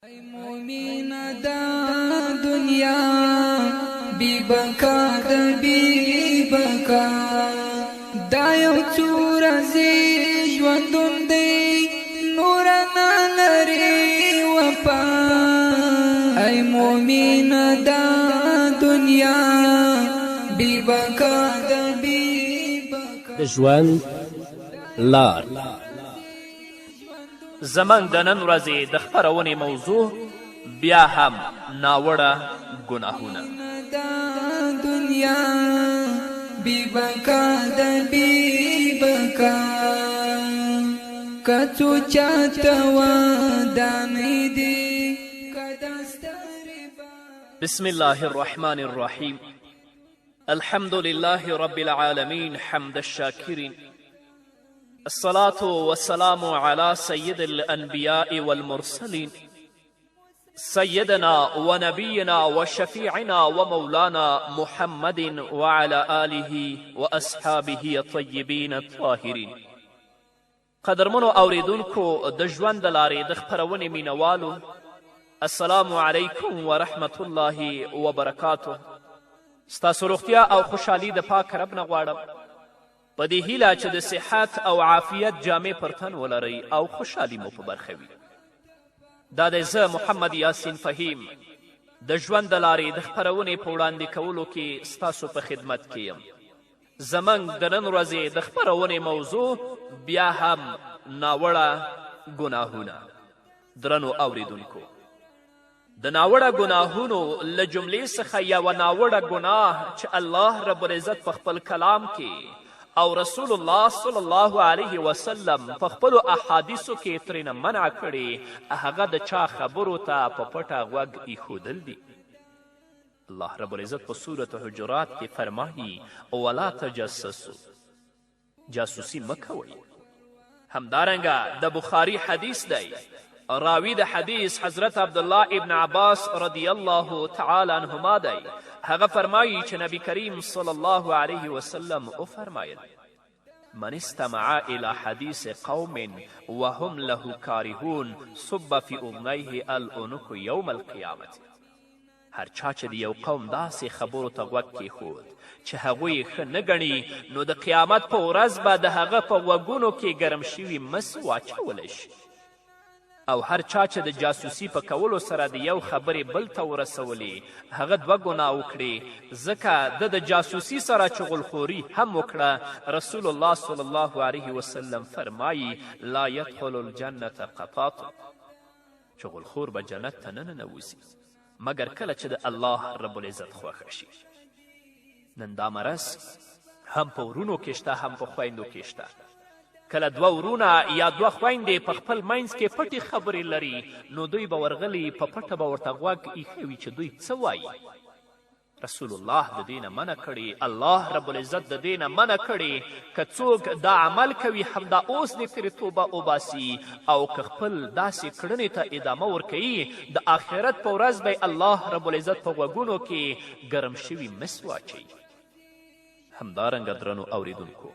ای مومین دا دنیا بی بقا دا بی بقا دا یو څو ورځې ژوندون دی نور نه لري وفا ای مومین دا دنیا بی بقا دا بی بقا د ژوند لار زمنګ د نن ورځې د خپرونې موضوع بیا هم ناوړه ګناهونه دا دنیا بی بقا دا بی بقا کڅو چاته ودانې دي بسم الله الرحمن الرحیم الحمد لله رب العالمين حمد الشاكرين الصلاة والسلام على سيد الأنبياء والمرسلين سيدنا ونبينا وشفيعنا ومولانا محمد وعلى آله وأصحابه الطيبين الطاهرين قدرمنو اوریدونکو د ژوند د لارې د خپرونې مینوالو السلام علیکم ورحمة الله وبرکاته ستاسو روغتیا او خوشحالي د پاک رب نه غواړم په دې هیله چې د صحت او عافیت جامې پر تن ولرئ او خوشحالي مو په برخه وي دا دی زه محمد یاسین فهیم د ژوند د لارې د خپرونې په وړاندې کولو کې ستاسو په خدمت کې یم زموږ د نن ورځې د خپرونې موضوع بیا هم ناوړه ګناهونه درنو اوریدونکو د ناوړه ګناهونو له جملې څخه یوه ناوړه ګناه چې الله رب العزت په خپل کلام کې او رسول الله صلی الله علیه وسلم په خپلو احادیثو کې ترېنه منع کړې هغه د چا خبرو ته په پټه غوږ ایښودل دي الله رب العزت په سورت حجرات کې فرمایي ولا تجسسو جاسوسي مه کوئ همدارنګه د بخاري حدیث دی راوی د حدیث حضرت عبدالله ابن عباس رضی الله تعالی عنهما دی هغه فرمایی چې نبی کریم صلی الله علیه وسلم وفرمایل من استمع الى حدیث قوم وهم له کارهون صب فی اذنیه العنق یوم القیامت هر چا چې د یو قوم داسې خبرو ته غوږ کیښود چې هغوی ښه نه ګڼي نو د قیامت په ورځ به د هغه په غوږونو کې ګرم شوي مس واچولی شي او هر چا چې د جاسوسي په کولو سره د یو خبرې بل ته ورسولې هغه دوه ګناه وکړي ځکه د جاسوسي سره چغلخوري هم وکړه رسول الله صلی الله علیه وسلم فرمایي لا یدخل الجنة قطاط چغلخور به جنت ته نه ننوځي مګر کله چې د الله رب العزت خوښه شي نن دا مرض هم په ورونو کې شته هم په خویندو کې شته کله دوه ورونه یا دوه خویندې په خپل منځ کې پټې خبرې لري نو دوی به ورغلي په پټه به ورته غوږ ایښی وي چې دوی څه وایي رسول الله د دې نه منع کړي الله رب العزت د دې نه منع کړي که څوک دا عمل کوي همدا اوس دې ترې توبه وباسي او که خپل داسې کړنې ته ادامه ورکوي د آخرت په ورځ به الله رب العزت په غوږونو کې ګرم شوي مس واچوي همدارنګه درنو اوریدونکو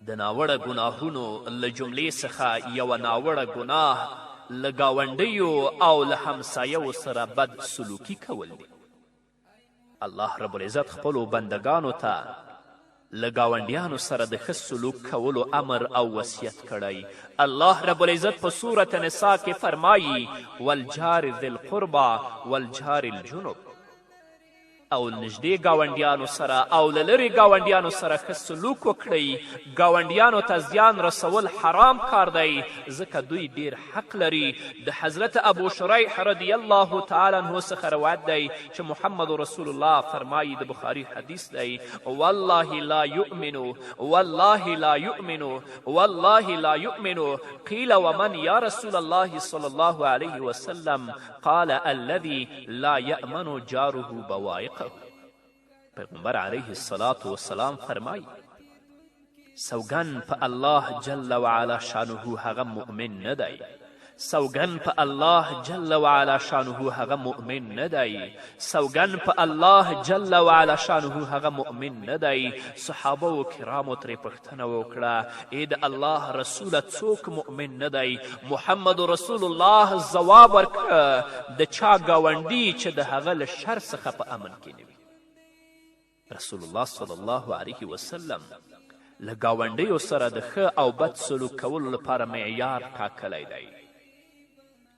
د ناوړه ګناهونو له جملې څخه یوه ناوړه ګناه له ګاونډیو او له همسایهو سره بد سلوکي کول دي الله رب العزت خپلو بندگانو ته له ګاونډیانو سره د ښه سلوک کولو امر او وصیت کړی الله رب العزت په سورت نساء کې فرمایي والجار ذی القربا والجار الجنب او نږدې ګاونډیانو سره او له لرې ګاونډیانو سره ښه سلوک وکړئ ګاونډیانو ته زیان رسول حرام کار دی ځکه دوی ډیر حق لري د حضرت ابو شریح رضی الله تعالی عنه څخه روایت دی چې محمد رسول الله فرمایي د بخاري حدیث دی والله لا یؤمنو والله لا یؤمنو والله لا یؤمنو قیل ومن یا رسول الله صلی الله علیه وسلم قال الذي لا یأمن جاره بوائق پیغمبر علیه الصلاة والسلام فرمایی سوګن په الله جل وعلا شانه هغه مؤمن نه دی سوګن په الله جل وعلا شانه هغه مؤمن نه دی. سوګن په الله جل وعلا شانه هغه مؤمن نه دی. صحابه و کرامو ترې پوښتنه وکړه ای د الله رسوله څوک مؤمن نه دی؟ محمد رسول الله ځواب ورکړه د چا ګاونډي چې د هغه له شر څخه په امن کې نه وي. رسول الله صلی الله علیه وسلم له ګاونډیو سره د ښه او بد سلوک کولو لپاره معیار ټاکلی دی.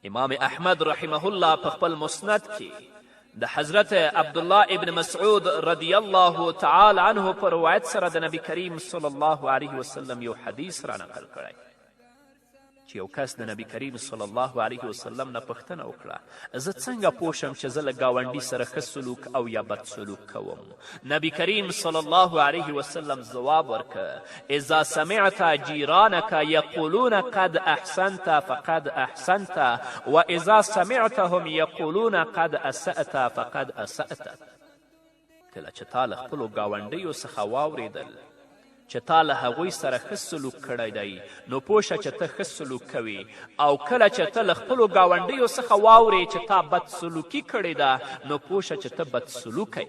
امام احمد رحمه الله په خپل مسند کې د حضرت عبدالله ابن مسعود رضی الله تعالی عنه په روایت سره د نبی کریم صلی الله علیه وسلم یو حدیث را نقل کړی چې یو کس د نبی کریم صلی الله علیه وسلم نه پوښتنه وکړه زه څنګه پوه شم چې زه له ګاونډي سره ښه سلوک او یا بد سلوک کوم؟ نبی کریم صلی الله علیه وسلم ځواب ورکړه اذا سمعت جیرانک یقولون قد احسنت فقد احسنت و اذا سمعتهم یقولون قد اسأت فقد اسأت. کله چې تا له خپلو ګاونډیو څخه واورېدل چې تا له هغوی سره ښه سلوک کړی دی نو پوه شه چې ته ښه سلوک کوې، او کله چې ته له خپلو ګاونډیو څخه واورې چې تا بد سلوکي کړې ده نو پوه شه چې ته بد سلوکی.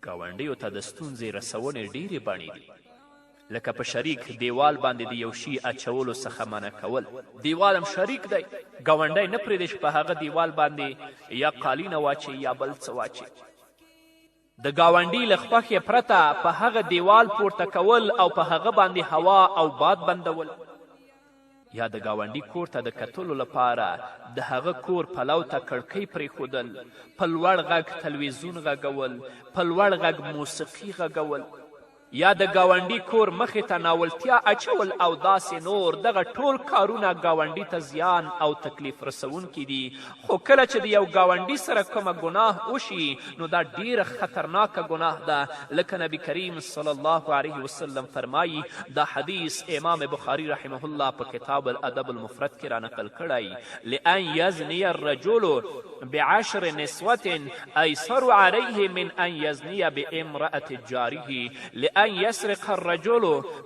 ګاونډیو ته د ستونزې رسونې ډېرې بڼې دي، لکه په شریک دیوال باندې د یو شي اچولو څخه منع کول. دیوال هم شریک دی، ګاونډی نه پرېږدي چې په هغه دیوال باندې یا قالینه واچي یا بل څه واچي. د ګاونډي له خوښې پرته په هغه دیوال پورته کول او په هغه باندې هوا او باد بندول، یا د ګاونډي کور ته د کتلو لپاره د هغه کور پلو ته کړکۍ پرېښودل، په لوړ غږ تلویزیون غږول، په لوړ غږ موسیقي غږول، یا د ګاونډي کور مخې ته ناولتیا اچول او داسې نور. دغه ټول کارونه ګاونډي ته زیان او تکلیف رسونکي دي. خو کله چې د یو ګاونډي سره کومه ګناه وشي نو دا ډیره خطرناکه ګناه ده، لکه نبی کریم صلی الله علیه وسلم فرمایي. دا حدیث امام بخاری رحمه الله په کتاب الادب المفرد کې را نقل کړی لان یزنی الرجل بعشر نسوة ایسر علیه من ان یزنی بامرأة جاره أن يسرق الرجل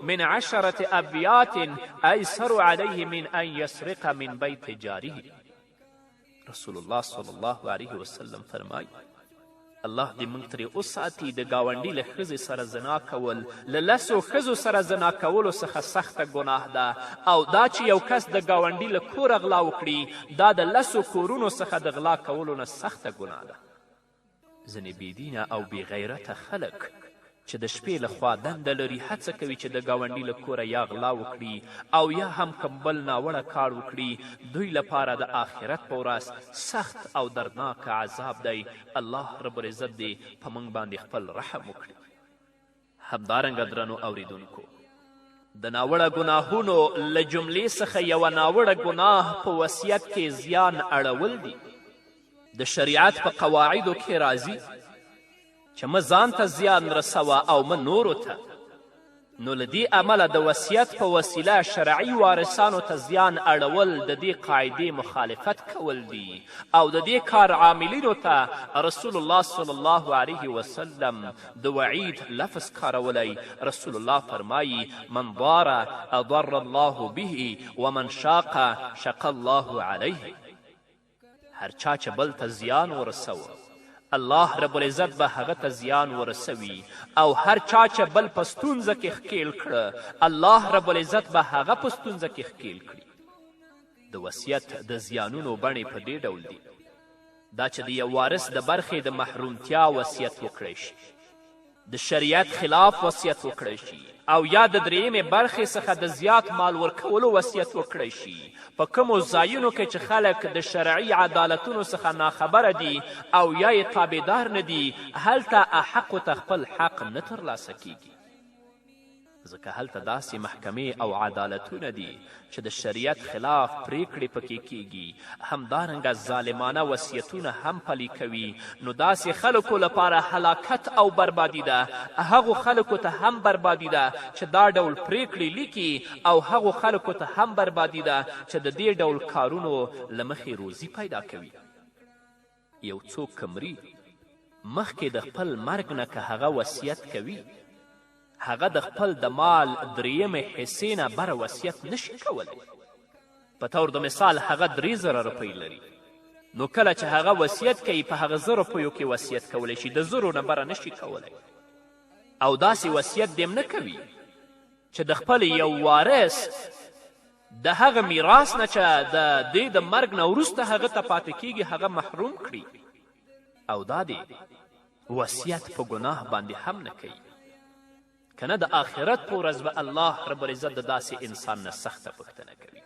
من 10 أبيات أيسر عليه من أن يسرق من بيت جاره. رسول الله صلی الله علیه وسلم فرمای الله دې موږ ترې وساتي د ګاونډي له ښځې سره زنا کول له لسو ښځو سره زنا کولو څخه سخته ګناه ده، او دا چې یو کس د ګاونډي له کوره غلا وکړي دا د لسو کورونو څخه د غلا کولو نه سخته ګناه ده. ځینې بېدینه او بېغیرته خلک چې د شپې له خوا دنده لري هڅه کوي چې د ګاونډي له کوره یا غلا وکړي او یا هم کوم بل ناوړه کار وکړي. دوی لپاره د آخرت په ورځ سخت او دردناک عذاب دی. الله رب العزت دې په موږ باندې خپل رحم وکړي. همدارنګه درنو اوریدونکو، د ناوړه ګناهونو له جملې څخه یوه ناوړه ګناه په وصیت کې زیان اړول دي. د شریعت په قواعدو کې راځي چې مه ځان ته زیان رسوه او مه نورو ته. نو له دې امله د وصیت په وسیله شرعي وارثانو ته زیان اړول د دې قاعدې مخالفت کول دي، او د دې کار عاملینو ته رسول الله صلی الله علیه وسلم د وعید لفظ کارولی. رسول الله فرمایي من ضار اضر الله به ومن شاق شق الله علیه. هر چا چې بل ته زیان ورسوه الله رب العزت به هغه ته زیان ورسوي، او هر چا چې بل په ستونزه کې ښکیل کړه الله رب العزت به هغه په ستونزه کې ښکیل کړي. د وصیت د زیانونو بڼې په دې ډول دي: دا چې د یو وارث د برخې د محرومتیا وصیت وکړی شي، د شریعت خلاف وصیت وکړی شي، او یا د درېیمې برخې څخه د زیات مال ورکولو وصیت وکړی شي. په کومو ځایونو کې چې خلک د شرعي عدالتونو څخه ناخبره دي او یا یې تابعدار نه دي، هلته احقو ته خپل حق نه ترلاسه کیږي، ځکه هلته داسې محکمې او عدالتونه دي چې د شریعت خلاف پریکړې پکې کیږي. همدارنګه ظالمانه وصیتونه هم پلي کوي. نو داسې خلکو لپاره هلاکت او بربادي ده. هغو خلکو ته هم بربادي ده چې دا ډول پریکړې لیکي، او هغو خلکو ته هم بربادي ده چې د دې ډول کارونو له مخې روزي پیدا کوي. یو څوک کمري مخکې د خپل مرګ نه که هغه وصیت کوي، هغه د خپل د مال درېیمې حصې نه بره وصیت نشي کولی. په طور د مثال هغه 3,000 روپۍ لري، نو کله چې هغه وصیت کوي په هغه 1,000 روپیو کې وصیت کولی شي، د 1,000 نه بره نشي کولی. او داسې وصیت دیم نه کوي چې د خپل یو وارث د هغه میراث نه چې د دې د مرګ نه وروسته هغه ته پاتې کیږي هغه محروم کړي. او دا دی وصیت په ګناه باندې هم نه کوي، که نه د آخرت په ورځ به الله رب العزت د داسې انسان نه سخته پوښتنه کوي.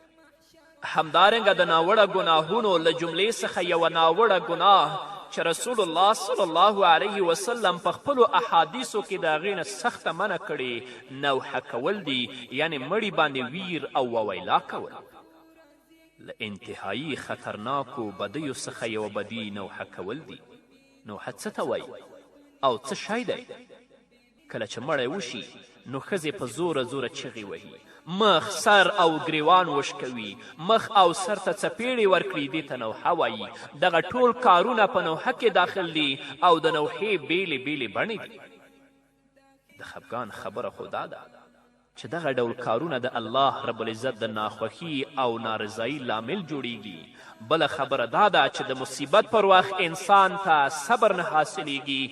همدارنګه د ناوړه ګناهونو له جملې څخه یوه ناوړه ګناه چې رسول الله صلی الله علیه وسلم په خپلو احادیثو کې د هغې نه سخته منع کړې نوحه کول دي، یعنې مړي باندې ویر او وویلا کول. له انتهایی خطرناکو بدیو څخه یوه بدي نوحه کول دي. نوحه څه ته وایي او څه شی دی؟ کله چې مړی وشي نو ښځې په زوره زوره چغې وهي، مخ سر او ګریوان وشکوي، مخ او سر ته څپېړې ورکړي، دې ته نوحه وایي. دغه ټول کارونه په نوحه کې داخل دي او د نوحې بیلې بیلې بڼې دي. د خفګان خبره خو دا ده چې دغه ډول کارونه د الله رب العزت د ناخوښي او نارضایي لامل جوړیږي. بله خبره دا ده چې د مصیبت پر وخت انسان ته صبر نه حاصلیږي،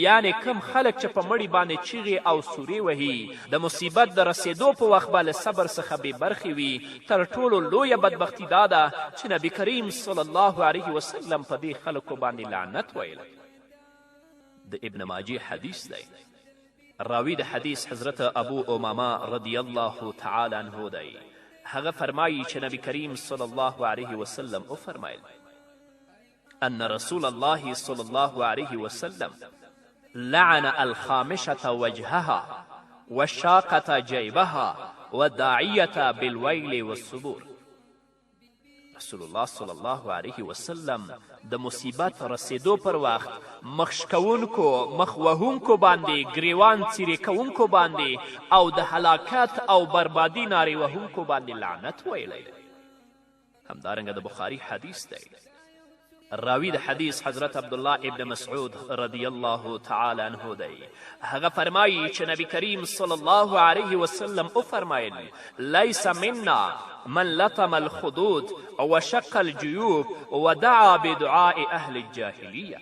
یعنې کم خلک چې په مړي باندې چیغې او سورې وهي د مصیبت د رسېدو په وخت به له صبر څخه بې برخې وي. تر ټولو لویه بدبختي دا ده چې نبي کریم صلی الله علیه وسلم په دې خلکو باندې لعنت ویلی. د ابن ماجه حدیث دی، راوی د حدیث حضرت ابو امامه رضی الله تعالی عنه دی. هغه فرمایي چې نبی کریم صلی الله علیه وسلم وفرمایل ان رسول الله صلی الله علیه وسلم لعن الخامشة وجهها والشاقة جیبها والداعیة بالویل والصبور. رسول الله صلی الله علیه وسلم د مصیبت رسیدو پر وخت مخ کوونکو، مخ وهونکو باندې، ګریوان څیرې کوونکو باندې او د هلاکت او بربادي نارې وهونکو باندې لعنت ویلی. همدارنګه د بخاري حدیث دی، راوی د حدیث حضرت عبدالله ابن مسعود رضی الله تعالی عنه دی. هغه فرمایي چې نبی کریم صلی الله علیه وسلم وفرمایل لیس منا من لطم الخدود وشق الجیوب ودعا بدعاء اهل الجاهلیه.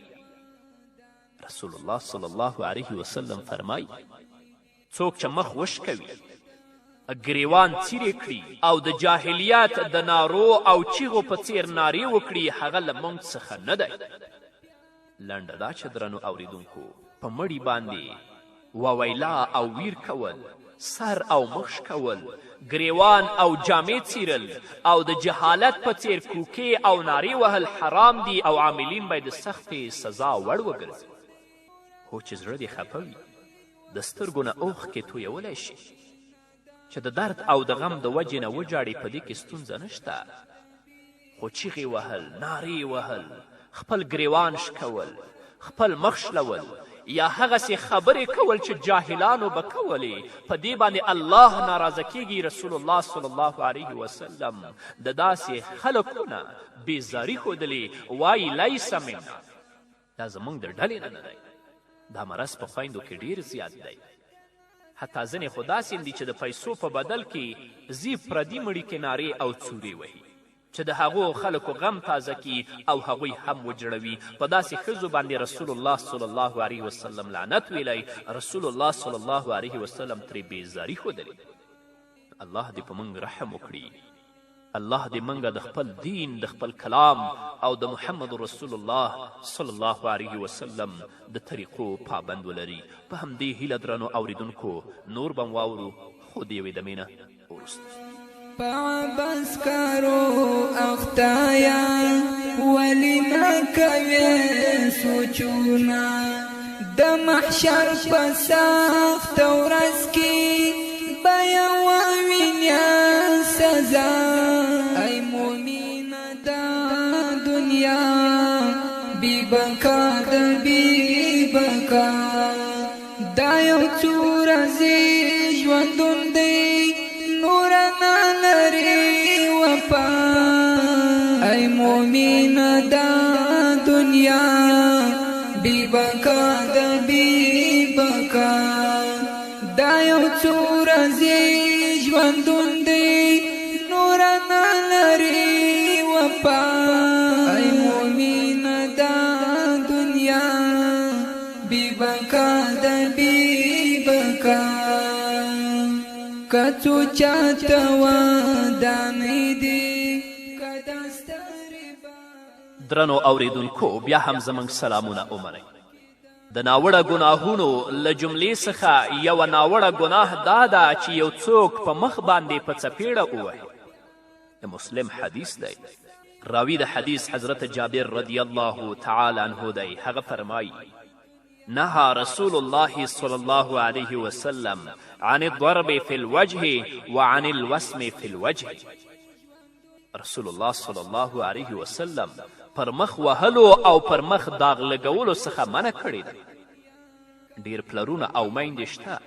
رسول الله صلی الله علیه وسلم فرمایي څوک چې مخ وشکوي، ګریوان څیرې کړي او د جاهلیت د نارو او چیغو په څیر نارې وکړي، هغه له موږ څخه نه دی. لنډه دا چې درنو اوریدونکو په مړي باندې وویلا او ویر کول، سر او مخ کول، ګریوان او جامې څیرل او د جهالت په څیر کوکې او نارې وهل حرام دي او عاملین باید د سختې سزا وړ وګرځي. هو چې زړه دې خفه وي د سترګو نه اوښکې تویولی شي چې د درد او د غم د وجې نه وجاړې، په دې کې ستونزه نشته. خو چیغې وهل، نارې وهل، خپل ګریوان شکول، خپل مخ شلول یا هغسې خبرې کول چې جاهلانو به کولې، په دې باندې الله ناراضه کیږي. رسول الله صلی الله علیه وسلم د داسې خلکو نه بېزاري ښودلې، وایي لیس منا، دا زموږ د ډلې نه دی. دا مرض په خویندو کې ډېر زیات دی. حتی ځینې خو داسې دي چې د پیسو په بدل کې ځي پردي مړي کې نارې او څورې وهي چې د هغو خلکو غم تازه کي او هغوی هم وجړوي. په داسې ښځو باندې رسول الله صلی الله علیه وسلم لعنت ویلی. رسول الله صلی الله علیه وسلم ترې بېزاري ښودلې. الله دې په موږ رحم وکړي. الله دې موږ د خپل دین، د خپل کلام او د محمد رسول الله صلی الله علیه وسلم د طریقو پابند ولري. په همدې هیله درنو اوریدونکو نور به واورو، خو د یوې دمې نه وروسته. پابس کرو اختایا ولی نکوی سوچونا د محشر په سخت ورځ کې بیا ووینیا سزا. ای مومین دا دنیا بی بقا د بی بقا، دا یو څو ورځې ژوندون دی نور نه لري وفا. ای مومین دا دنیا بی بقا د بی بقا، دا یو څو ورځې ژوندون دی نور نه لري پا ای مومین دا دنیا بی بکا دا بی بکا کچو چاہتا ودانی دی درنو اوریدونکو بیا هم زموږ سلامونه ومنئ د ناوړه ګناهونو له جملې څخه یوه ناوړه ګناه دا ده چې یو څوک په مخ باندې په څپېړه ووهي د مسلم حدیث دی راوی د حدیث حضرت جابر رضی الله تعالی عنه دی هغه فرمایي نهى رسول الله صلی الله علیه وسلم عن الضرب في الوجه وعن الوسم في الوجه رسول الله صلی الله علیه وسلم پر مخ وهلو او پر مخ داغ لګولو څخه منع کړې ده ډیر پلرونه او میندې شته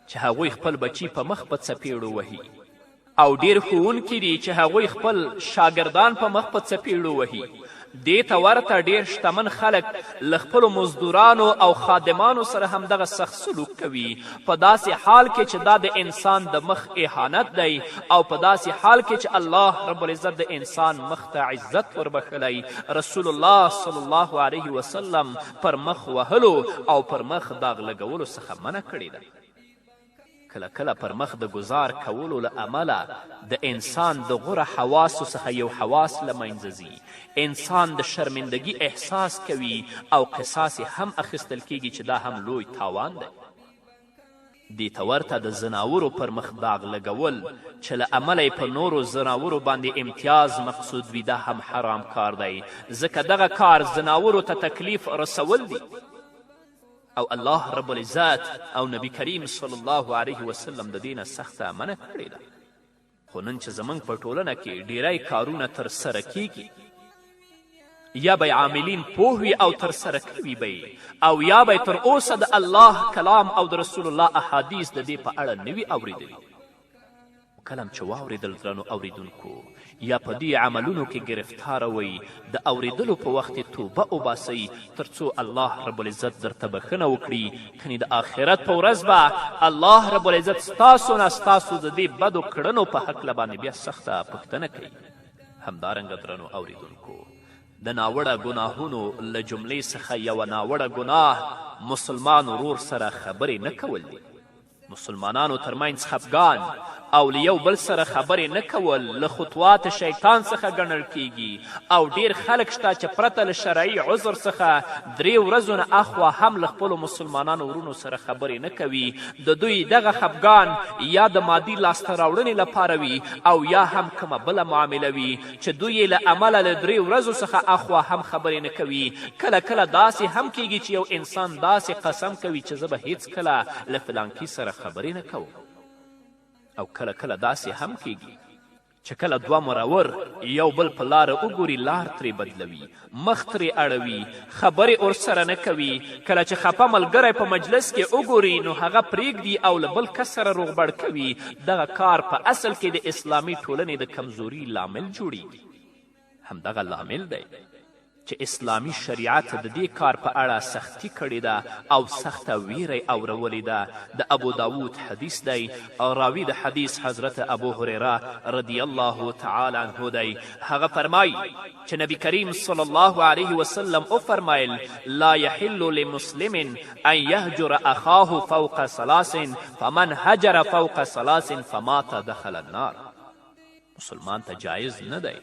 چې هغوی خپل بچي په مخ په څپېړو وهي او ډیر ښوونکي دي چې هغوی خپل شاګردان په مخ په څپېړو وهي دې ته ورته ډیر شتمن خلک له خپلو مزدورانو او خادمانو سره همدغه سخت سلوک کوي په داسې حال کې چې دا د انسان د مخ اهانت دی او په داسې حال کې چې الله رب العزت د انسان مخ ته عزت وربخلی رسول الله صلی الله علیه وسلم پر مخ وهلو او پر مخ داغ لګولو څخه منع کړې ده کله کله پر مخ د ګزار کولو له امله د انسان د غوره حواسو څخه یو حواس له منځه ځي انسان د شرمندګي احساس کوي او قصاص هم اخیستل کیږي چې دا هم لوی تاوان دی دې ته ورته د زناورو پر مخ داغ لګول چې له امله یې په نورو زناورو باندې امتیاز مقصود وي دا هم حرام کار دی ځکه دغه کار زناورو ته تکلیف رسول دی او الله رب العزت او نبی کریم صلی الله علیه وسلم د دې نه سخته منع کړې ده خو نن چې زموږ په ټولنه کې ډیری کارونه ترسره کیږي یا به عاملین پوه وي او ترسره کوي به او یا به تر اوسه د الله کلام او د رسول الله احادیث د دې په اړه نه وي اورېدلي کلم چې واورېدل درنو اوریدونکو یا په دې عملونو کې ګرفتاره وئ د اوریدلو په وخت کې توبه وباسئ تر څو الله رب العزت درته بښنه وکړي کنې د آخرت په ورځ به الله رب العزت ستاسو نه ستاسو د دې بدو کړنو په هکله باندې بیا سخته پوښتنه کوي همدارنګه درنو اوریدونکو د ناوړه ګناهونو له جملې څخه یوه ناوړه ګناه مسلمان ورور سره خبرې نه کول دي مسلمانانو ترمنځ خفګان او له یو بل سره خبرې نه کول له خطوات شیطان څخه ګڼل کیږي او ډیر خلک شته چې پرته له شرعي عذر څخه 3 ورځو نه اخوا هم له خپلو مسلمانانو ورونو سره خبرې نه کوي د دوی دغه خفګان یا د مادي لاسته راوړنې لپاره وي او یا هم کومه بله معامله وي چې دوی یې له امله له 3 ورځو څخه اخوا هم خبرې نه کوي کله کله داسې هم کیږي چې یو انسان داسې قسم کوي چې زه به هیڅکله له فلانکي سره خبرې نه کوم او کله کله داسې هم کیږي چې کله دوه مرور یو بل په لاره وګوري لار ترې بدلوي مخ ترې اړوي خبرې ورسره نه کوي کله چې خفه ملګری په مجلس کې وګوري نو هغه پرېږدي او له بل کس سره روغبړ کوي دغه کار په اصل کې د اسلامي ټولنې د کمزوري لامل جوړیږي همدغه لامل دی چې اسلامي شریعت د دې کار په اړه سختی کړې ده او سخته ویره یې اورولې ده د ابو داود حدیث دی او راوی د حدیث حضرت ابو هریره رضی الله تعالی عنه دی هغه فرمایي چې نبی کریم صلی الله علیه وسلم وفرمایل لا یحل لمسلم ان یهجر اخاه فوق 3 فمن هجر فوق 3 فمات دخل النار مسلمان ته جایز نه دی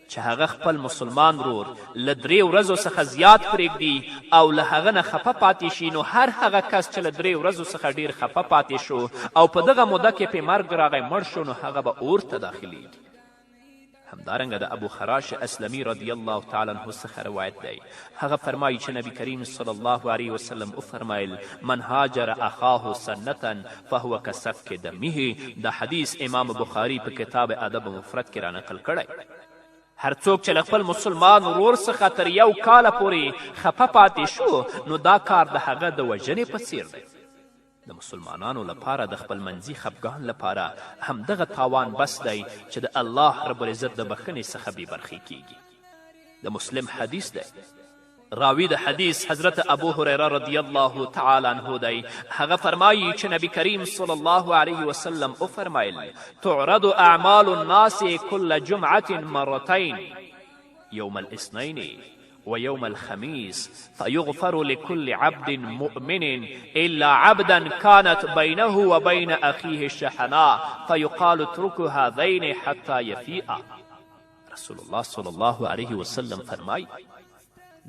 چې هغه خپل مسلمان ورور له 3 ورځو څخه زیات پرېږدي او له هغه نه خفه پاتې شي نو هر هغه کس چې له 3 ورځو څخه ډیر خفه پاتې شو او په دغه موده کې پې مرګ راغی مړ شو نو هغه به اور ته داخلیږي همدارنګه د ابو خراش اسلمي رضی الله تعالی عنه څخه روایت دی هغه فرمایي چې نبی کریم صلی الله علیه وسلم وفرمایل من هاجر اخاه سنة فهو کسفک دمه دا حدیث امام بخاري په کتاب ادب مفرد کې رانقل کړی هر څوک چې له خپل مسلمان ورور څخه تر 1 کاله پورې خفه پاتې شو نو دا کار د هغه د وژنې په څیر دی د مسلمانانو لپاره د خپل منځي خفګان لپاره همدغه تاوان بس دی چې د الله رب العزت د بخښنې څخه بې برخې کیږي د مسلم حدیث دی راوی د حدیث حضرت ابو هریره رضی الله تعالی عنه دی هغه فرمایي چې نبی کریم صلی الله علیه وسلم وفرمایل تعرض اعمال الناس كل جمعة مرتين يوم الاثنين ويوم الخميس فيغفر لكل عبد مؤمن إلا عبدا كانت بينه وبين أخيه الشحناء فيقال اتركوا هذين حتى يفيئا. رسول الله صلی الله علیه وسلم فرمای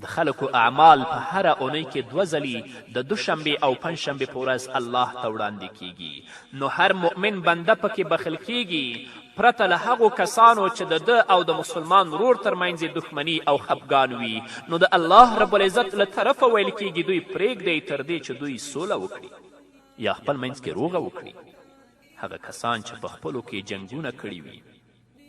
د خلکو اعمال په هره اونۍ کې 2 ځلې د دوشنبې او پنجشنبې په ورځ الله ته وړاندې کیږي، نو هر مؤمن بنده پکې بخل کیږي پرته له هغو کسانو چې د ده او د مسلمان ورور ترمنځ دښمني او خفګان وي، نو د الله رب العزت له طرفه ویل کیږي دوی پرېږدئ تر دې چې دوی سوله وکړي یا خپل منځ کې روغه وکړي. هغه کسان چې په خپلو کې جنګونه کړي وي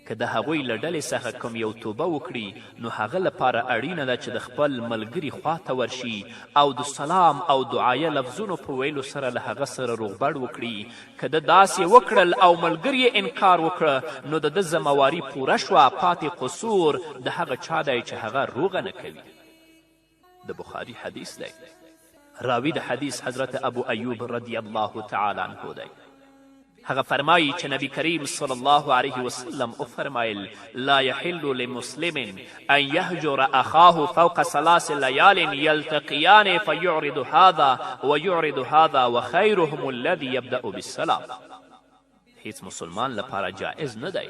که د هغوی له ډلې څخه کوم یو توبه وکړي نو هغه لپاره اړینه ده چې د خپل ملګري خواته ورشي او د سلام او دعایه لفظونو په ویلو سره له هغه سره روغبړ وکړي. که د داسې وکړل او ملګري یې انکار وکړه نو د ده ذمهواري پوره شوه، پاتې قصور د هغه چا دی چې هغه روغه نه کوي. د بخاري حدیث دی. راوی د حدیث حضرت ابو ایوب رضی الله تعالی عنه دی. هغه فرمایی چې نبی کریم صلی الله علیه وسلم وفرمایل لا یحل لمسلم ان یهجر اخاه فوق 3 لیال یلتقیان فیعرض هذا ویعرض هذا وخیرهم الذي یبدأ بالسلام. هیڅ مسلمان لپاره جایز نه دی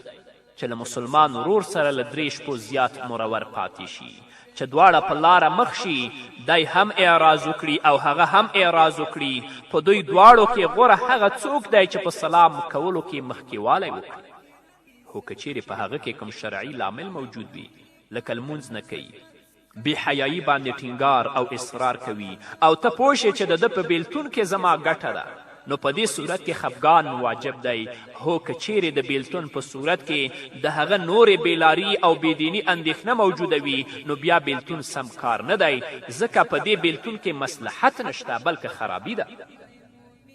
چې له مسلمان ورور سره له 3 شپو زیات مرور پاتې شي، چې دواړه په لاره مخ شي، دی هم اعراض وکړي او هغه هم اعراض وکړي. په دوی دواړو کې غوره هغه څوک دی چې په سلام کولو کې مخکېوالی وکړي. خو که چیرې په هغه کې کوم شرعي لامل موجود وي لکه لمونځ نه کوي، بې حیایي باندې ټینګار او اصرار کوي او ته پوه شې چې د ده په بیلتون کې زما ګټه ده، نو په دې صورت کې خفګان واجب دی. هو که چیرې د بیلتون په صورت کې د هغه نورې بیلاري او بېدیني اندېښنه موجوده وي نو بیا بیلتون سم کار نه دی، ځکه په دې بیلتون کې مصلحت نشته بلکې خرابي ده.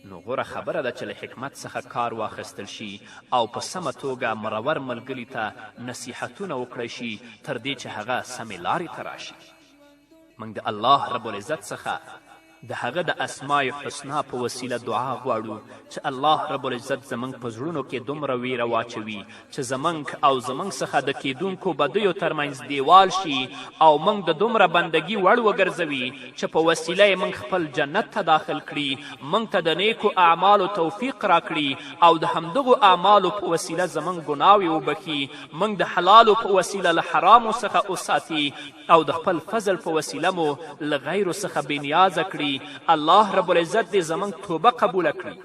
نو غوره خبره ده چې له حکمت څخه کار واخیستل شي او په سمه توګه مرور ملګري ته نصیحتونه وکړی شي تر دې چې هغه سمې لارې ته راشي. موږ د الله رب العزت څخه د هغه د اسماء حسنا په وسیله دعا غواړو چې الله رب العزت زموږ په زړونو کې دومره ویره واچوي چې زموږ او زموږ څخه د کیدونکو بدیو ترمنځ دیوال شي او موږ د دومره بندګي وړ وګرځوي چې په وسیله یې موږ خپل جنت ته داخل کړي، موږ ته د نیکو اعمالو توفیق راکړي او د همدغو اعمالو په وسیله زموږ ګناوې وبخي، موږ د حلالو په وسیله له حرامو څخه وساتي او د خپل فضل په وسیله مو له غیرو څخه بېنیازه کړي. الله رب العزت دې زموږ توبه قبوله کړي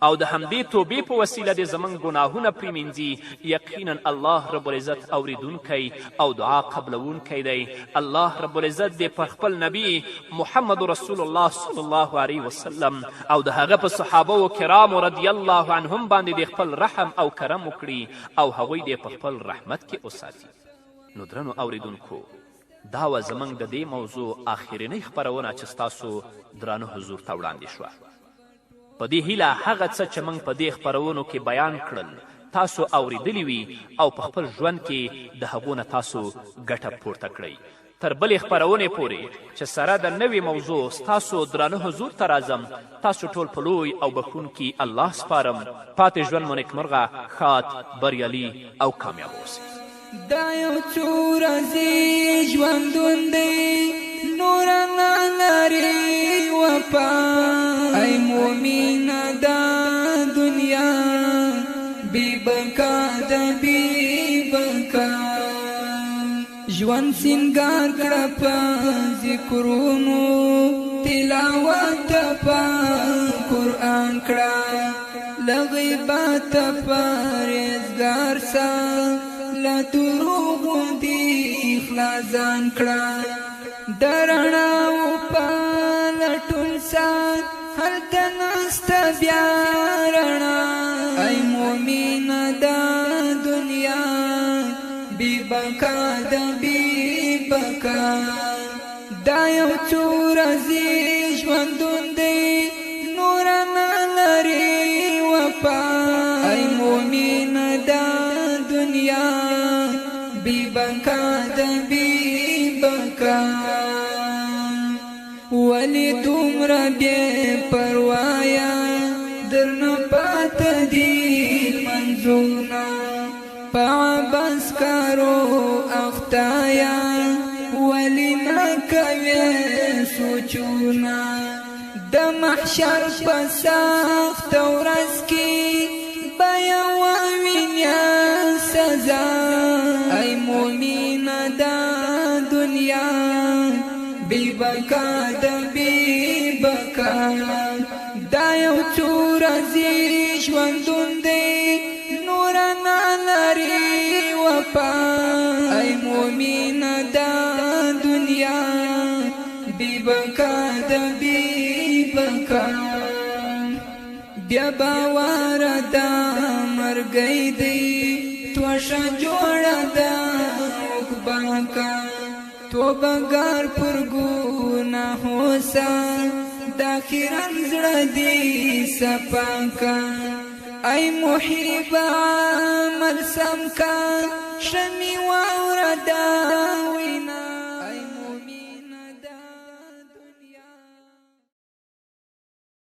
او د همدې توبې په وسیله دې زموږ ګناهونه پرېمینځي. یقینا الله رب العزت اوریدونکی او دعا قبلونکی دی. الله رب العزت دې پر خپل نبی محمد رسول الله صلی الله علیه وسلم او د هغه په صحابه و کرامو رضی الله عنهم باندې دې خپل رحم او کرم وکړي او هغوی دې په خپل رحمت کې وساتي. نو درنو اوریدونکو، دا وه زموږ د دې موضوع آخرنۍ خپرونه چې ستاسو درانه حضور ته وړاندې شوه. په دې هیله هغه څه چې موږ په دې خپرونو کې بیان کړل تاسو اوریدلی وي او په خپل ژوند کې د هغو نه تاسو ګټه پورته کړئ. تر بلې خپرونې پورې چې سره د نوې موضوع ستاسو درانه حضور ته راځم، تاسو ټول په لوی او بخښونکي الله سپارم. پاتې ژوند مو نیکمرغه، ښاد، بریالي او کامیاب اوسئ. دا یو څو ورځې ژوندون دی نور نه لري وفا، ای مومینه دا دنیا بې بقا ده بې بقا. ژوند سینګار کړه په ذکرونو تلاوت په قرآن کړه، له غیبت پرهیزګار سه له دروغو دې اخلاصان کړه. د رڼاو په لټون سات هلته نسته بیا رڼا، ای مومینه دا دنیا بې بقا ده بې بقا. دا یو څو ورځې ژوندون دی نور نه لري وفا، ای مومینه دا دنیا بی بقا ده بی بقا. ولی دومره بې پروايه درنه پاته دي منظورونه په عبث کارو اخته خدایا ولی نکوي سوچونا د محشر په سخت ورځ کې بیا ووینیا سزا ای مومن دا دنیا بی بقا د بی بقا دا یو څو ورځې ژوندون دی نور نه لري وفا ای مومن دا دنیا بی بقا د بی بقا بیا باور دا مرګی دی توشه جوړه دا وکباکا توبګار پر ګناهو سا د اخرت زړه دی صفاکا ای محب عمل سم کا شمی واوردا وینا